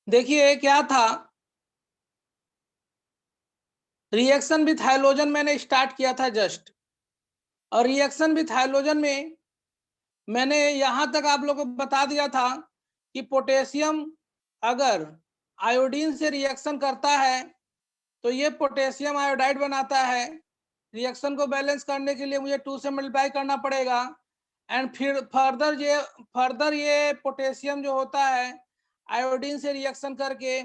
देखिए क्या था, रिएक्शन विथ हाइड्रोजन मैंने स्टार्ट किया था जस्ट, और रिएक्शन विथ हाइड्रोजन में मैंने यहां तक आप लोगों को बता दिया था कि पोटेशियम अगर आयोडीन से रिएक्शन करता है तो ये पोटेशियम आयोडाइड बनाता है। रिएक्शन को बैलेंस करने के लिए मुझे 2 से मल्टीप्लाई करना पड़ेगा, एंड फिर फर्दर ये पोटेशियम जो होता है आयोडीन से रिएक्शन करके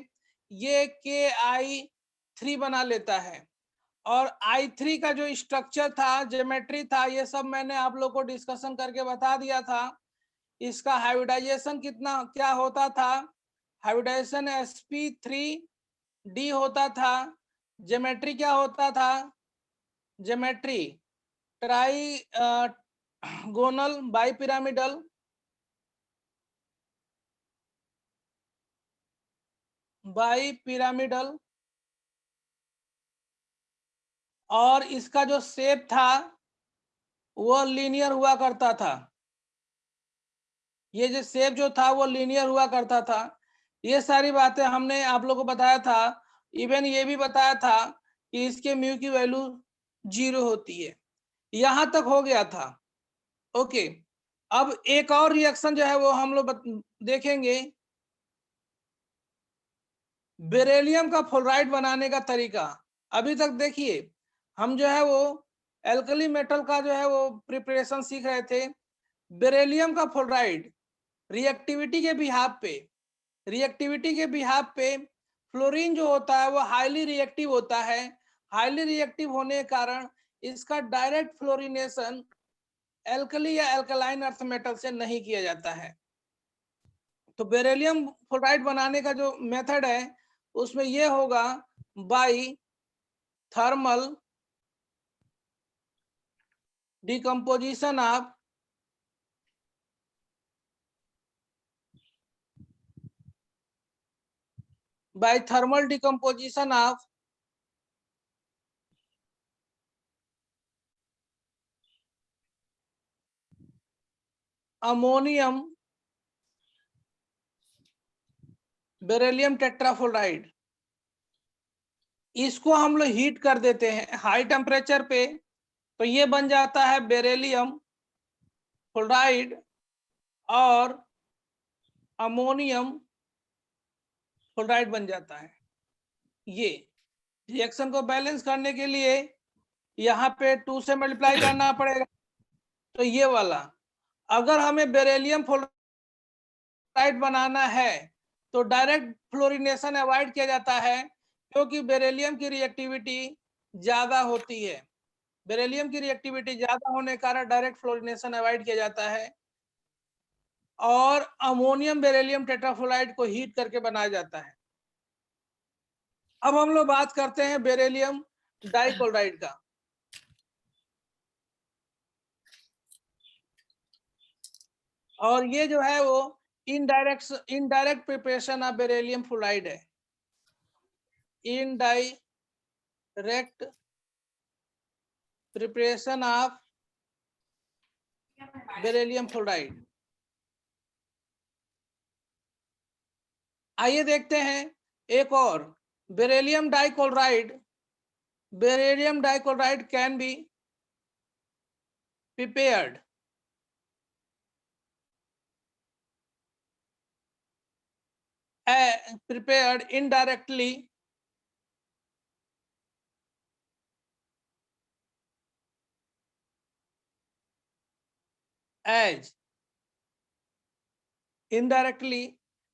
ये KI3 बना लेता है। और I3 का जो स्ट्रक्चर था, ज्योमेट्री था, ये सब मैंने आप लोग को डिस्कशन करके बता दिया था। इसका हाइब्रिडाइजेशन कितना क्या होता था, हाइब्रिडाइजेशन sp3d होता था। ज्योमेट्री क्या होता था, ज्योमेट्री ट्राई गोनल बाइपिरामिडल, बाइपिरामिडल, और इसका जो शेप था वो लीनियर हुआ करता था। ये जो शेप जो था वो लीनियर हुआ करता था। ये सारी बातें हमने आप लोगों को बताया था। इवन ये भी बताया था कि इसके म्यू की वैल्यू 0 होती है। यहां तक हो गया था। ओके, अब एक और रिएक्शन जो है वो हम लोग देखेंगे, बेरिलियम का फ्लोराइड बनाने का तरीका। अभी तक देखिए हम जो है वो एल्कली मेटल का जो है वो प्रिपरेशन सीख रहे थे। बेरिलियम का फ्लोराइड रिएक्टिविटी के बिहाफ पे फ्लोरीन जो होता है वो हाईली रिएक्टिव होता है। हाईली रिएक्टिव होने के कारण इसका डायरेक्ट फ्लोरिनेशन एल्कली या एल्कलाइन अर्थ मेटल से नहीं किया जाता है। तो बेरिलियम फ्लोराइड बनाने का जो मेथड है उसमें ये होगा by thermal decomposition of ammonium beryllium tetrafluoride. इसको हम लोग हीट कर देते हैं हाई टेम्परेचर पे, तो ये बन जाता है बेरिलियम फ्लोराइड और अमोनियम फ्लोराइड बन जाता है। ये रिएक्शन को बैलेंस करने के लिए यहाँ पे 2 से मल्टीप्लाई करना पड़ेगा। तो ये वाला, अगर हमें बेरिलियम फ्लोराइड बनाना है तो डायरेक्ट फ्लोरिनेशन अवॉइड किया जाता है, क्योंकि बेरिलियम की रिएक्टिविटी ज्यादा होती है। बेरिलियम की रिएक्टिविटी ज्यादा होने के कारण डायरेक्ट फ्लोरिनेशन अवॉइड किया जाता है, और अमोनियम बेरिलियम टेट्राफ्लोराइड को हीट करके बनाया जाता है। अब हम लोग बात करते हैं बेरिलियम डाइक्लोराइड का। और ये जो है वो indirect preparation of beryllium fluoride है। Indirect preparation of beryllium fluoride. आइए देखते हैं एक और, beryllium dichloride. Beryllium dichloride can be prepared indirectly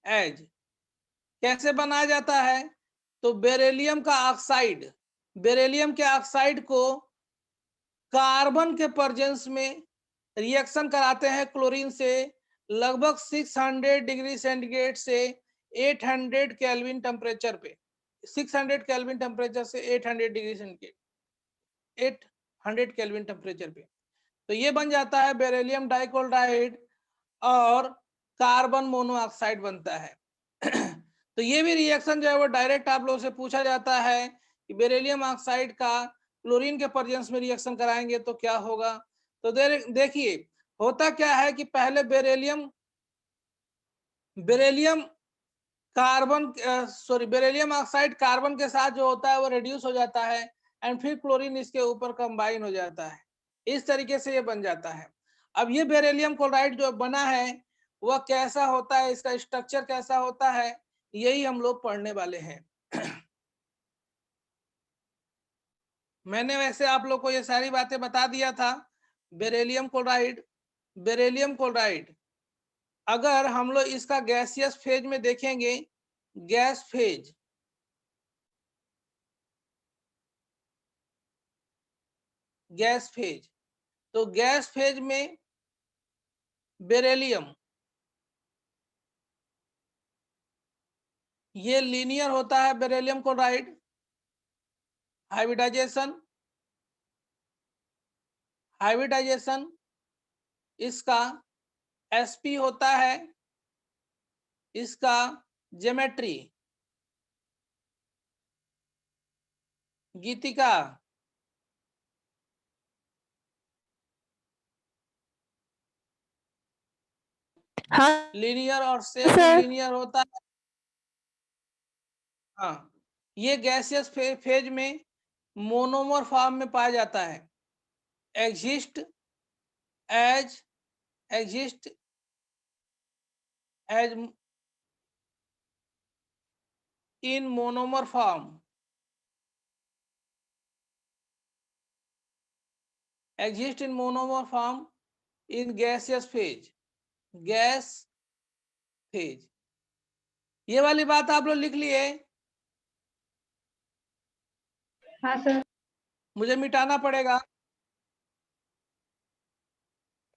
as कैसे बनाया जाता है, तो बेरिलियम के ऑक्साइड को कार्बन के प्रेजेंस में रिएक्शन कराते हैं क्लोरीन से, लगभग 600 डिग्री सेंटीग्रेड से 800 केल्विन टेम्परेचर पे, 600 केल्विन टेम्परेचर से 800 डिग्री सेंटीग्रेड, 800 केल्विन टेम्परेचर पे। तो ये बन जाता है बेरिलियम डाइक्लोराइड और कार्बन मोनोऑक्साइड बनता है। तो ये भी रिएक्शन जो है वो डायरेक्ट आप लोगों से पूछा जाता है कि बेरिलियम ऑक्साइड का क्लोरीन के प्रेजेंस में रिएक्शन कराएंगे तो क्या होगा। तो देखिए होता क्या है कि पहले beryllium carbon beryllium oxide carbon के साथ जो होता है वो रिड्यूस हो जाता है एंड फिर क्लोरीन इसके ऊपर कंबाइन हो जाता है। इस तरीके से ये बन जाता है। अब ये बेरिलियम क्लोराइड जो बना है वह कैसा होता है, इसका स्ट्रक्चर कैसा होता है, यही हम लोग पढ़ने वाले हैं। मैंने वैसे आप लोग को ये सारी बातें बता दिया था। बेरिलियम क्लोराइड अगर हम लोग इसका गैसियस फेज में देखेंगे, गैस फेज, तो गैस फेज में बेरिलियम ये लीनियर होता है। बेरिलियम क्लोराइड हाइब्रिडाइजेशन इसका sp होता है। इसका ज्योमेट्री गीतिका हाँ लीनियर और शेप भी सर। लीनियर होता है। हाँ, ये गैसियस फेज में मोनोमर फॉर्म में पाया जाता है। Exist as in monomer form, exist in monomer form in gaseous phase, gas phase. ये वाली बात आप लोग लिख लिए? हाँ सर। मुझे मिटाना पड़ेगा?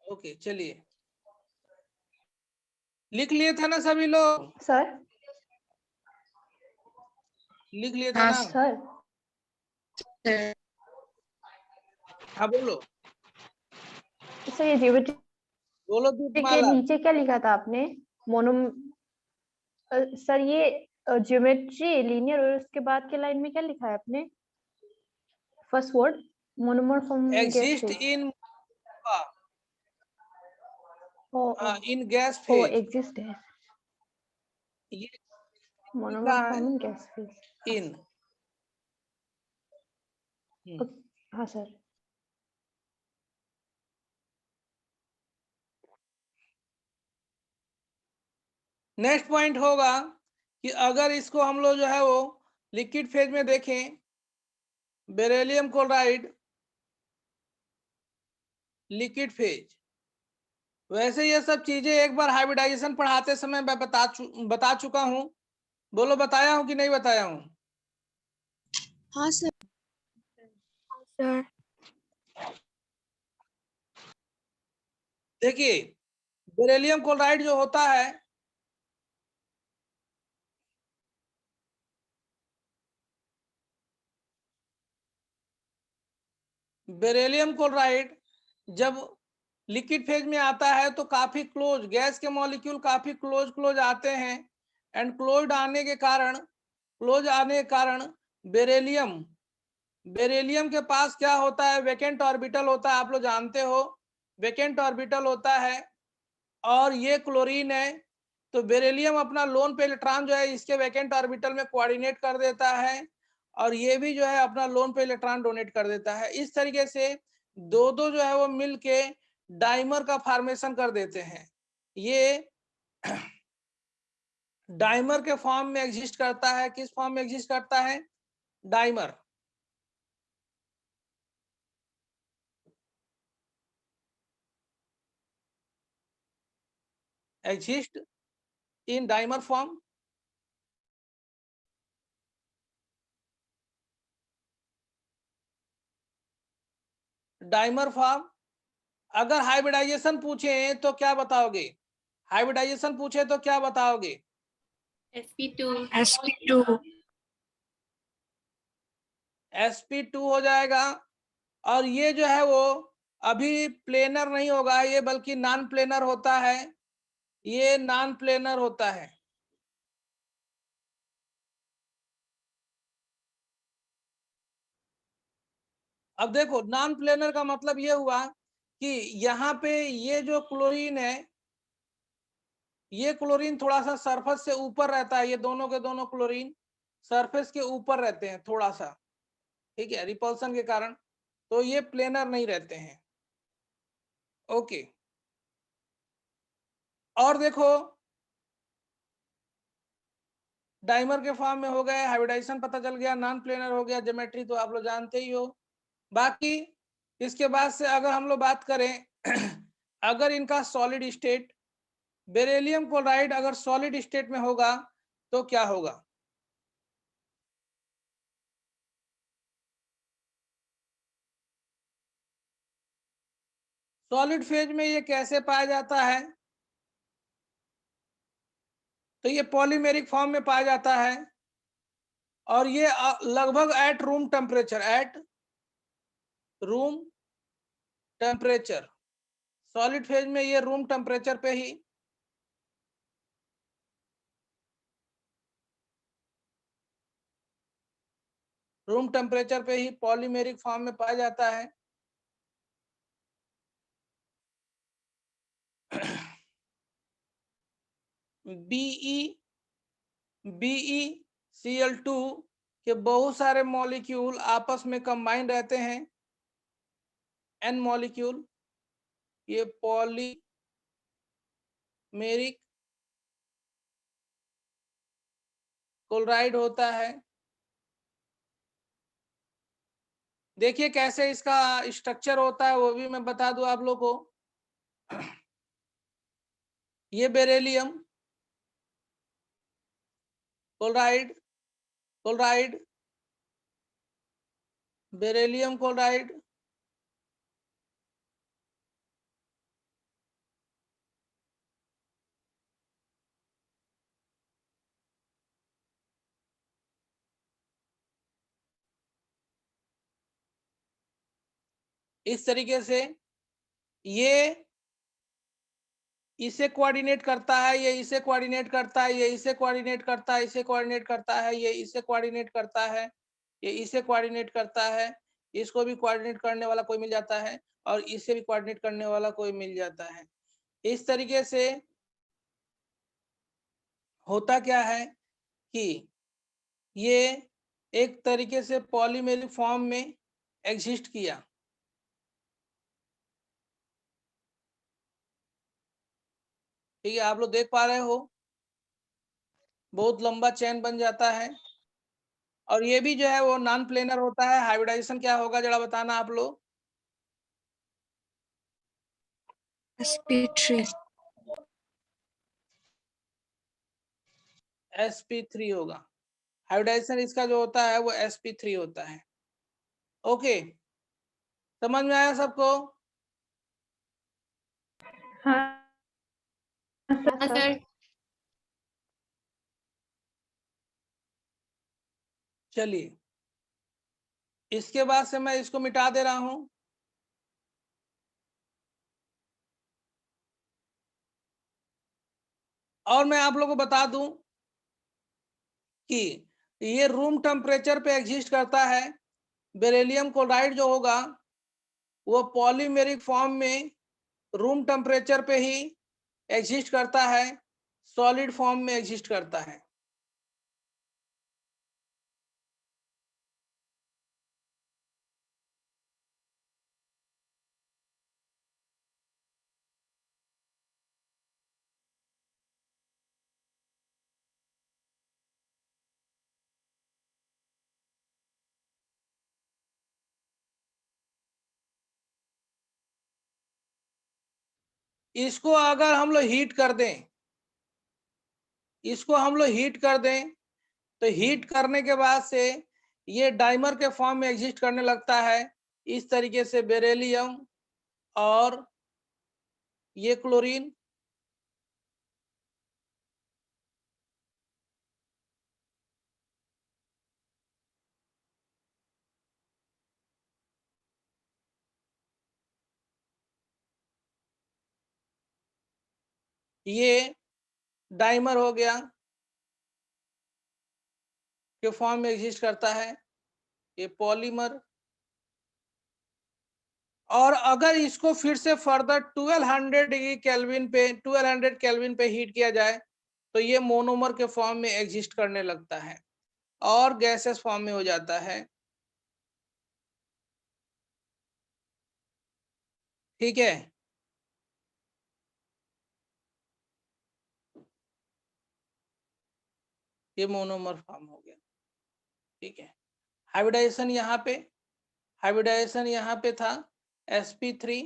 ओके, चलिए, लिख लिए थे ना सभी लोग? सर लिख लिए थे हाँ ना? सर। हाँ बोलो, सर ये ज्योमेट्री बोलो के दीपमाला। नीचे क्या लिखा था आपने? मोनो सर ये ज्योमेट्री लीनियर, और उसके बाद के लाइन में क्या लिखा है आपने? First word monomer form gas exist phase. In ओ इन गैस ओ फेज, एग्जिस्ट है ये मोनोमर लिखा है फॉर्म गैस फेज। इन। हाँ सर। नेक्स्ट पॉइंट होगा कि अगर इसको हम लोग जो है वो लिक्विड फेज में देखें, बेरिलियम क्लोराइड लिक्विड फेज, वैसे ये सब चीजें एक बार हाइब्रिडाइजेशन पढ़ाते समय मैं बता चुका हूं। बोलो, बताया हूं कि नहीं बताया हूं? हाँ सर। सर देखिए, बेरिलियम क्लोराइड जो होता है बेरिलियम क्लोराइड जब लिक्विड फेज में आता है तो काफी क्लोज, गैस के मॉलिक्यूल काफी क्लोज आते हैं एंड क्लोज आने के कारण बेरिलियम के पास क्या होता है? वैकेंट ऑर्बिटल होता है। आप लोग जानते हो वैकेंट ऑर्बिटल होता है, और ये क्लोरीन है। तो बेरिलियम अपना लोन पे इलेक्ट्रॉन जो है इसके वैकेंट ऑर्बिटल में कोऑर्डिनेट कर देता है, और ये भी जो है अपना लोन पे इलेक्ट्रॉन डोनेट कर देता है। इस तरीके से दो जो है वो मिलके डाइमर का फॉर्मेशन कर देते हैं। ये डाइमर के फॉर्म में एग्जिस्ट करता है। किस फॉर्म में एग्जिस्ट करता है? Dimer. Exist in dimer form. Dimer form. अगर हाइब्रिडाइजेशन पूछे तो क्या बताओगे? हाइब्रिडाइजेशन पूछे तो क्या बताओगे? sp2 sp2 sp2 हो जाएगा। और ये जो है वो अभी प्लेनर नहीं होगा, ये बल्कि नॉन प्लेनर होता है। ये नॉन प्लेनर होता है। अब देखो, नॉन प्लेनर का मतलब ये हुआ कि यहाँ पे ये जो क्लोरीन है ये क्लोरीन थोड़ा सा सरफेस से ऊपर रहता है, ये दोनों के दोनों क्लोरीन सरफेस के ऊपर रहते हैं थोड़ा सा, ठीक है, रिपल्सन के कारण, तो ये प्लेनर नहीं रहते हैं। ओके, और देखो डाइमर के फॉर्म में हो गए, हाइब्रिडाइजेशन पता चल गया, नॉन प्लेनर हो गया, ज्योमेट्री तो आप लोग जानते ही हो। बाकी इसके बाद से अगर हम लोग बात करें अगर इनका सॉलिड स्टेट, बेरिलियम क्लोराइड अगर सॉलिड स्टेट में होगा तो क्या होगा? सॉलिड फेज में ये कैसे पाया जाता है? तो ये पॉलीमेरिक फॉर्म में पाया जाता है, और ये लगभग at room temperature, at room temperature, solid phase में ये रूम टेम्परेचर पे ही पॉलीमेरिक फॉर्म में पाया जाता है। BeCl2 के बहुत सारे मॉलिक्यूल आपस में कंबाइन रहते हैं, N मॉलिक्यूल, ये पॉलीमेरिक क्लोराइड होता है। देखिए कैसे इसका स्ट्रक्चर होता है वो भी मैं बता दूं आप लोग को। ये बेरिलियम क्लोराइड, बेरिलियम क्लोराइड, इस तरीके से ये इसे कोऑर्डिनेट करता है, ये इसे कोऑर्डिनेट करता है, ये इसे कोऑर्डिनेट करता है, इसे कोऑर्डिनेट करता है, ये इसे कोऑर्डिनेट करता है, ये इसे कोऑर्डिनेट करता है, इसको भी कोऑर्डिनेट करने वाला कोई मिल जाता है, और इसे भी कोऑर्डिनेट करने वाला कोई मिल जाता है। इस तरीके से होता क्या है कि ये एक तरीके से पॉलीमेरिक फॉर्म में एग्जिस्ट किया। ठीक है, आप लोग देख पा रहे हो, बहुत लंबा चेन बन जाता है, और ये भी जो है वो नॉन प्लेनर होता है। हाइब्रिडाइजेशन क्या होगा जरा बताना आप लोग। sp3 sp3 होगा। हाइब्रिडाइजेशन इसका जो होता है वो sp3 होता है। ओके, समझ में आया सबको? हाँ हाँ सर। चलिए, इसके बाद से मैं इसको मिटा दे रहा हूं। और मैं आप लोगों को बता दूं कि ये रूम टेम्परेचर पे एग्जिस्ट करता है। बेरिलियम क्लोराइड जो होगा वो पॉलीमेरिक फॉर्म में रूम टेम्परेचर पे ही एग्जिस्ट करता है, सॉलिड फॉर्म में एग्जिस्ट करता है। इसको अगर हम लोग हीट कर दें, तो हीट करने के बाद से ये डाइमर के फॉर्म में एग्जिस्ट करने लगता है। इस तरीके से बेरिलियम और ये क्लोरीन, ये डाइमर हो गया के फॉर्म में एग्जिस्ट करता है। ये पॉलीमर और अगर इसको फिर से फर्दर 1200 डिग्री केल्विन पे 1200 केल्विन पे हीट किया जाए तो ये मोनोमर के फॉर्म में एग्जिस्ट करने लगता है और गैसेस फॉर्म में हो जाता है। ठीक है, ये मोनोमर फॉर्म हो गया। ठीक है, हाइब्रिडाइजेशन यहाँ पे था sp3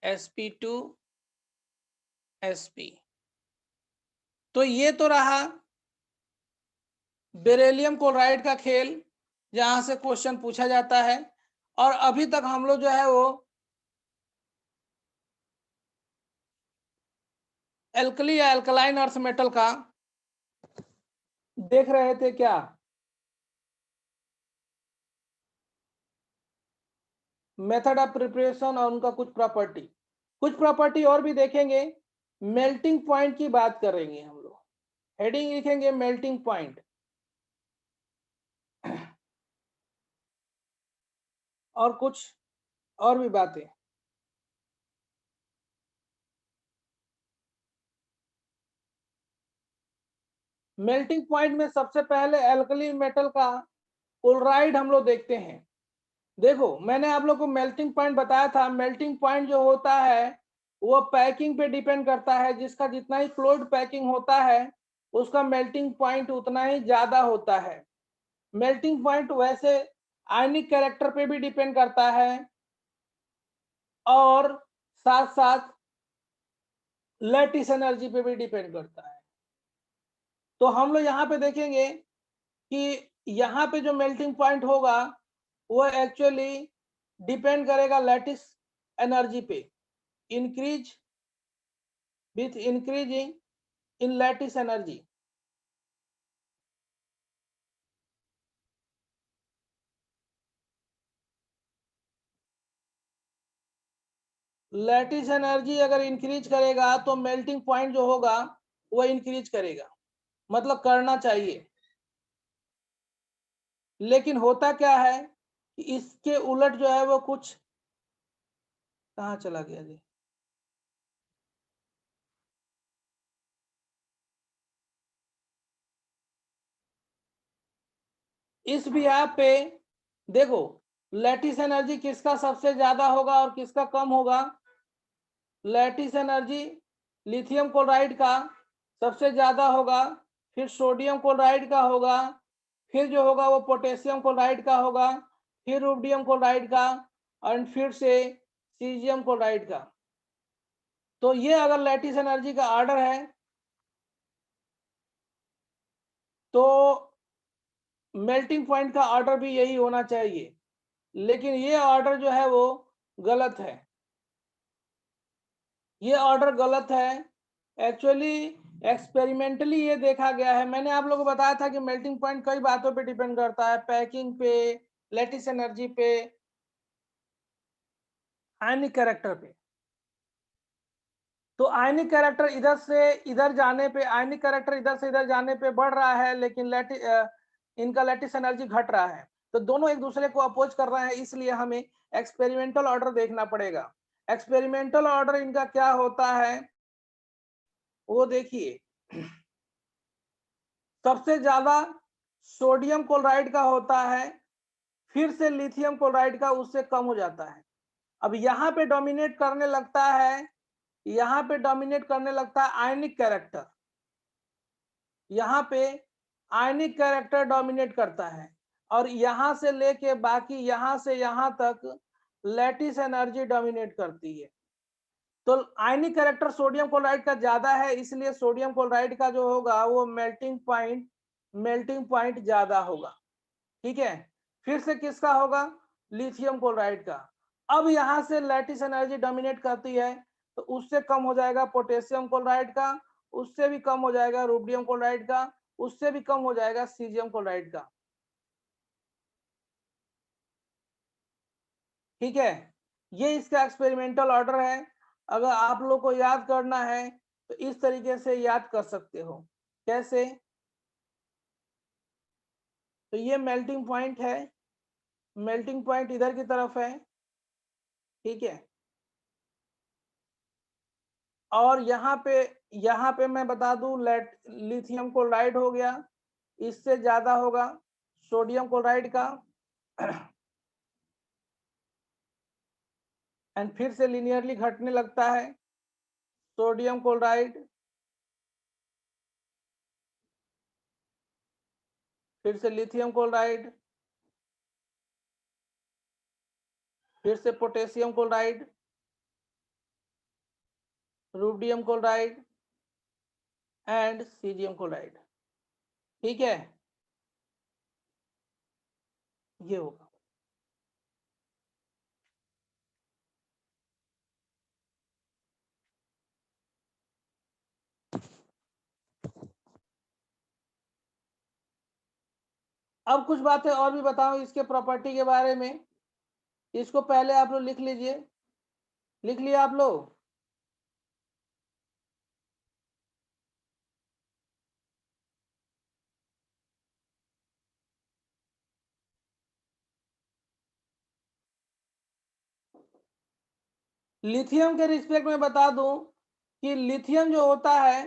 sp2 sp। तो ये तो रहा बेरिलियम क्लोराइड का खेल जहां से क्वेश्चन पूछा जाता है। और अभी तक हम लोग जो है वो एल्कली या एल्कलाइन अर्थ मेटल का देख रहे थे क्या? मेथड ऑफ प्रिपरेशन और उनका कुछ प्रॉपर्टी और भी देखेंगे। मेल्टिंग पॉइंट की बात करेंगे हम लोग, हेडिंग लिखेंगे मेल्टिंग पॉइंट। और कुछ और भी बातें। मेल्टिंग पॉइंट में सबसे पहले एल्कली मेटल का क्लोराइड हम लोग देखते हैं। देखो मैंने आप लोग को मेल्टिंग पॉइंट बताया था। मेल्टिंग पॉइंट जो होता है वो पैकिंग पे डिपेंड करता है। जिसका जितना ही क्लोज्ड पैकिंग होता है उसका मेल्टिंग पॉइंट उतना ही ज्यादा होता है। मेल्टिंग पॉइंट वैसे आयनिक कैरेक्टर पे भी डिपेंड करता है और साथ साथ लैटिस एनर्जी पे भी डिपेंड करता है। तो हम लोग यहाँ पे देखेंगे कि यहाँ पे जो मेल्टिंग पॉइंट होगा वो एक्चुअली डिपेंड करेगा लैटिस एनर्जी पे। Increase with increasing in lattice energy. Lattice energy अगर इंक्रीज करेगा तो मेल्टिंग पॉइंट जो होगा वो इंक्रीज करेगा, मतलब करना चाहिए। लेकिन होता क्या है कि इसके उलट जो है वो कुछ, कहाँ चला गया जी? इस बिहाफ पे देखो लैटिस एनर्जी किसका सबसे ज्यादा होगा और किसका कम होगा। लैटिस एनर्जी लिथियम क्लोराइड का सबसे ज्यादा होगा, फिर सोडियम क्लोराइड का होगा, फिर जो होगा वो पोटेशियम क्लोराइड का होगा, फिर रुबिडियम क्लोराइड का और फिर से सीजियम क्लोराइड का। तो ये अगर लैटिस एनर्जी का ऑर्डर है तो मेल्टिंग पॉइंट का ऑर्डर भी यही होना चाहिए। लेकिन ये ऑर्डर जो है वो गलत है। ये ऑर्डर गलत है। एक्चुअली एक्सपेरिमेंटली ये देखा गया है। मैंने आप लोगों को बताया था कि मेल्टिंग पॉइंट कई बातों पे डिपेंड करता है, पैकिंग पे, लैटिस एनर्जी पे, आयनिक कैरेक्टर पे। तो आयनिक कैरेक्टर इधर से इधर जाने पे, आयनिक कैरेक्टर इधर से इधर जाने पे बढ़ रहा है, लेकिन इनका लैटिस एनर्जी घट रहा है। तो दोनों एक दूसरे को अपोज कर रहे हैं, इसलिए हमें एक्सपेरिमेंटल ऑर्डर देखना पड़ेगा। एक्सपेरिमेंटल ऑर्डर इनका क्या होता है वो देखिए। सबसे ज्यादा सोडियम क्लोराइड का होता है, फिर से लिथियम क्लोराइड का उससे कम हो जाता है। अब यहाँ पे डोमिनेट करने लगता है, यहाँ पे डोमिनेट करने लगता है आयनिक कैरेक्टर। यहाँ पे आयनिक कैरेक्टर डोमिनेट करता है और यहाँ से लेके बाकी यहाँ से यहाँ तक लैटिस एनर्जी डोमिनेट करती है। तो आयनिक कैरेक्टर सोडियम क्लोराइड का ज्यादा है, इसलिए सोडियम क्लोराइड का जो होगा वो मेल्टिंग पॉइंट ज्यादा होगा। ठीक है, फिर से किसका होगा? लिथियम क्लोराइड का। अब यहाँ से लैटिस एनर्जी डोमिनेट करती है तो उससे कम हो जाएगा पोटेशियम क्लोराइड का, उससे भी कम हो जाएगा रुबिडियम क्लोराइड का, उससे भी कम हो जाएगा सीजियम क्लोराइड का। ठीक है, ये इसका एक्सपेरिमेंटल ऑर्डर है। अगर आप लोग को याद करना है तो इस तरीके से याद कर सकते हो। कैसे? तो ये मेल्टिंग पॉइंट है, मेल्टिंग पॉइंट इधर की तरफ है, ठीक है। और यहाँ पे मैं बता दूं लिथियम क्लोराइड हो गया, इससे ज्यादा होगा सोडियम क्लोराइड का एंड फिर से लिनियरली घटने लगता है सोडियम क्लोराइड, फिर से लिथियम क्लोराइड, फिर से potassium chloride, rubidium chloride and caesium chloride, ठीक है। ये होगा। अब कुछ बातें और भी बताऊं इसके प्रॉपर्टी के बारे में, इसको पहले आप लोग लिख लीजिए। लिख लिया आप लोग? लिथियम के रिस्पेक्ट में बता दूं कि लिथियम जो होता है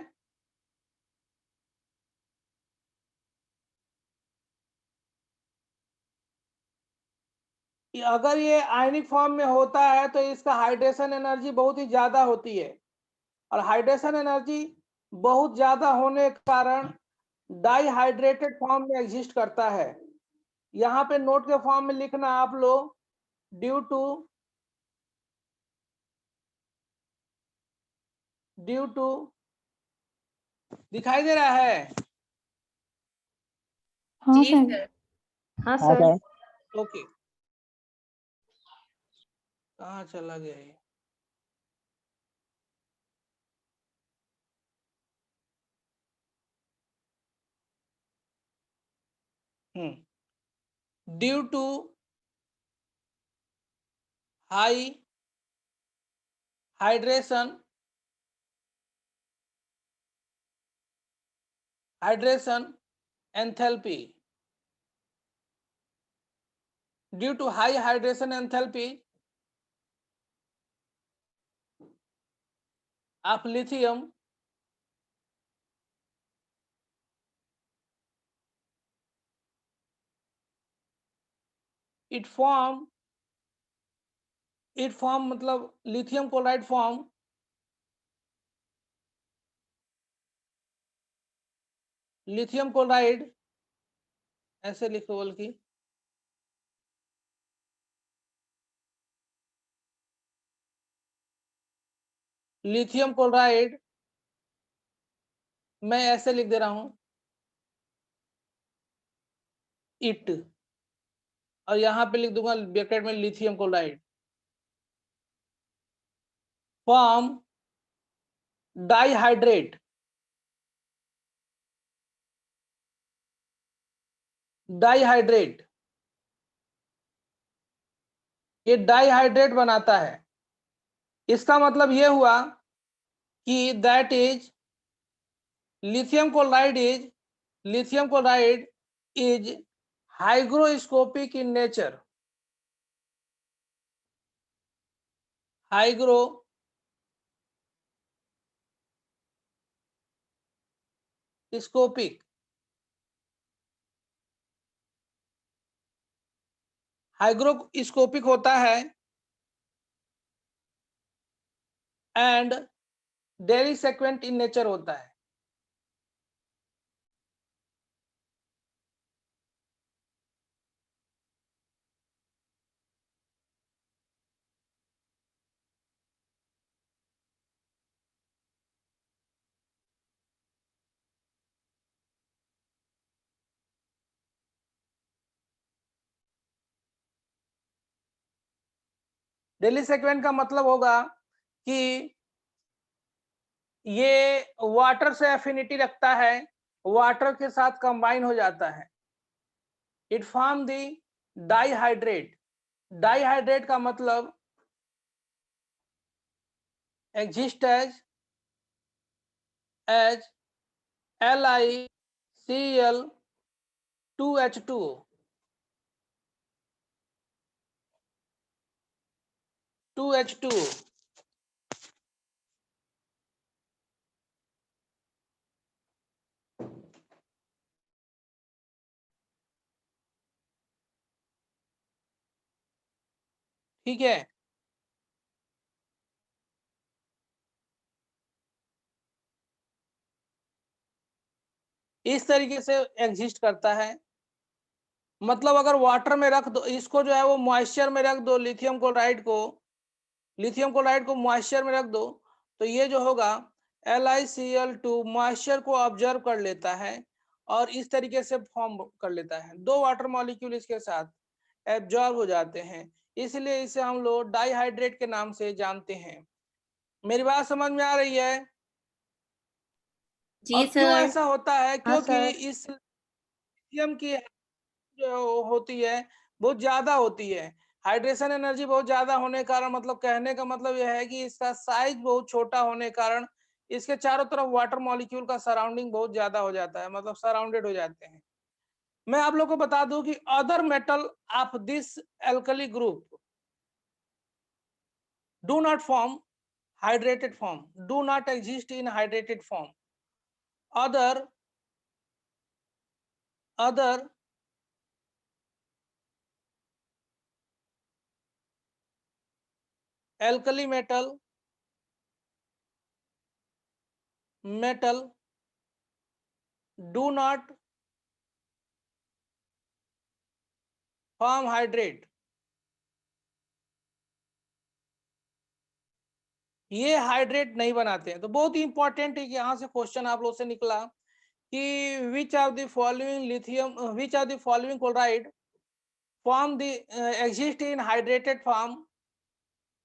कि अगर ये आयनिक फॉर्म में होता है तो इसका हाइड्रेशन एनर्जी बहुत ही ज्यादा होती है, और हाइड्रेशन एनर्जी बहुत ज्यादा होने के कारण डाइहाइड्रेटेड फॉर्म में एग्जिस्ट करता है। यहाँ पे नोट के फॉर्म में लिखना आप लोग, ड्यू टू दिखाई दे रहा है? हाँ जी सर। सर। हाँ सर। ओके, कहाँ चला गया ये? Due to high hydration enthalpy, due to high hydration enthalpy of lithium, it form मतलब lithium chloride form lithium chloride, ऐसे लिखो बल्कि लिथियम क्लोराइड, मैं ऐसे लिख दे रहा हूं इट, और यहां पे लिख दूंगा ब्रैकेट में लिथियम क्लोराइड फॉर्म डाइहाइड्रेट ये डाइहाइड्रेट बनाता है। इसका मतलब ये हुआ कि that is lithium chloride is hygroscopic in nature, hygroscopic होता है एंड डेरिसेक्वेंट इन नेचर होता है। डेलिसेक्वेंट का मतलब होगा कि ये वाटर से एफिनिटी रखता है, वाटर के साथ कंबाइन हो जाता है। It form the dihydrate, dihydrate का मतलब exist as LiCl 2H2O, 2H2O, ठीक है। इस तरीके से एग्जिस्ट करता है। मतलब अगर वाटर में रख दो इसको, जो है वो मॉइस्चर में रख दो, लिथियम क्लोराइड को मॉइस्चर में रख दो, तो ये जो होगा LiCl2 मॉइस्चर को ऑब्जर्व कर लेता है और इस तरीके से फॉर्म कर लेता है। 2 वाटर मॉलिक्यूल इसके साथ एब्जॉर्ब हो जाते हैं, इसलिए इसे हम लोग डाइहाइड्रेट के नाम से जानते हैं। मेरी बात समझ में आ रही है? जी और क्यों सर। ऐसा होता है? हाँ क्योंकि सर। इस लिथियम की जो होती है बहुत ज्यादा होती है, हाइड्रेशन एनर्जी बहुत ज्यादा होने के कारण, मतलब कहने का मतलब यह है कि इसका साइज बहुत छोटा होने के कारण इसके चारों तरफ वाटर मॉलिक्यूल का सराउंडिंग बहुत ज्यादा हो जाता है, मतलब सराउंडेड हो जाते हैं। मैं आप लोग को बता दूं कि other metal of this alkali group do not form hydrated form, do not exist in hydrated form. Other alkali metal do not form hydrate. ये हाइड्रेट नहीं बनाते हैं। तो बहुत ही इंपॉर्टेंट है कि यहाँ से क्वेश्चन आप लोग से निकला कि which of the following chloride form the exist in hydrated form,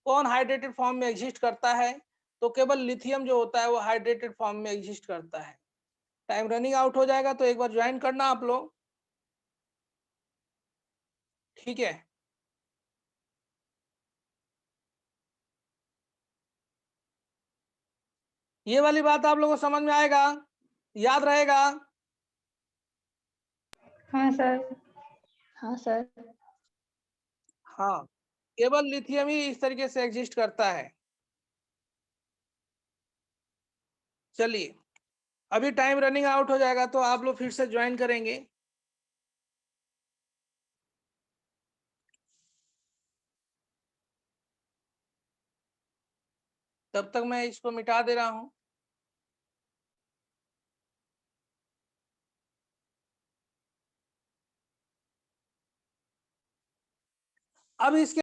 कौन हाइड्रेटेड फॉर्म में एग्जिस्ट करता है? तो केवल लिथियम जो होता है वो हाइड्रेटेड फॉर्म में एग्जिस्ट करता है। टाइम रनिंग आउट हो जाएगा तो एक बार ज्वाइन करना आप लोग, ठीक है। ये वाली बात आप लोगों को समझ में आएगा, याद रहेगा? हाँ सर। हाँ सर। हाँ, केवल लिथियम ही इस तरीके से एग्जिस्ट करता है। चलिए, अभी टाइम रनिंग आउट हो जाएगा तो आप लोग फिर से ज्वाइन करेंगे। तब तक मैं इसको मिटा दे रहा हूं। अब इसके